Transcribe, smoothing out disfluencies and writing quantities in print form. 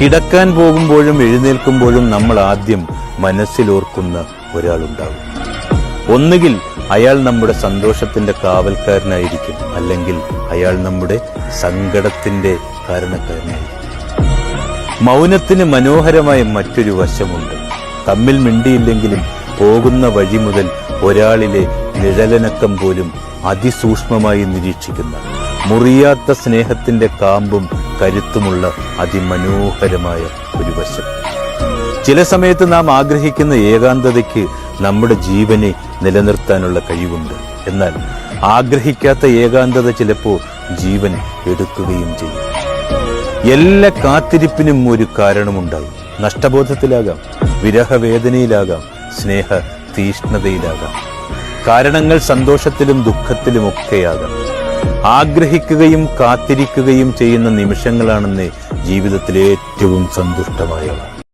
കിടക്കാൻ പോകുമ്പോഴും എഴുന്നേൽക്കുമ്പോഴും നമ്മൾ ആദ്യം മനസ്സിലോർക്കുന്ന ഒരാളുണ്ടാകും. ഒന്നുകിൽ അയാൾ നമ്മുടെ സന്തോഷത്തിന്റെ കാവൽക്കാരനായിരിക്കും, അല്ലെങ്കിൽ അയാൾ നമ്മുടെ സങ്കടത്തിന്റെ കാരണക്കാരനായിരിക്കും. മൗനത്തിന് മനോഹരമായ മറ്റൊരു വശമുണ്ട്. തമ്മിൽ മിണ്ടിയില്ലെങ്കിലും പോകുന്ന വഴി മുതൽ ഒരാളിലെ നിഴലനക്കം പോലും അതിസൂക്ഷ്മമായി നിരീക്ഷിക്കുന്ന, മുറിയാത്ത സ്നേഹത്തിന്റെ കാമ്പും കരുത്തുമുള്ള അതിമനോഹരമായ ഒരു വശം. ചില സമയത്ത് നാം ആഗ്രഹിക്കുന്ന ഏകാന്തതയ്ക്ക് നമ്മുടെ ജീവനെ നിലനിർത്താനുള്ള കഴിവുണ്ട്. എന്നാൽ ആഗ്രഹിക്കാത്ത ഏകാന്തത ചിലപ്പോൾ ജീവൻ എടുക്കുകയും ചെയ്യും. എല്ലാ കാത്തിരിപ്പിനും ഒരു കാരണമുണ്ടാകും. നഷ്ടബോധത്തിലാകാം, വിരഹവേദനയിലാകാം, സ്നേഹ തീഷ്ണതയിലാകാം. കാരണങ്ങൾ സന്തോഷത്തിലും ദുഃഖത്തിലുമൊക്കെയാകാം. ആഗ്രഹിക്കുകയും കാത്തിരിക്കുകയും ചെയ്യുന്ന നിമിഷങ്ങളാണെന്ന് ജീവിതത്തിലെ ഏറ്റവും സന്തുഷ്ടമായവ.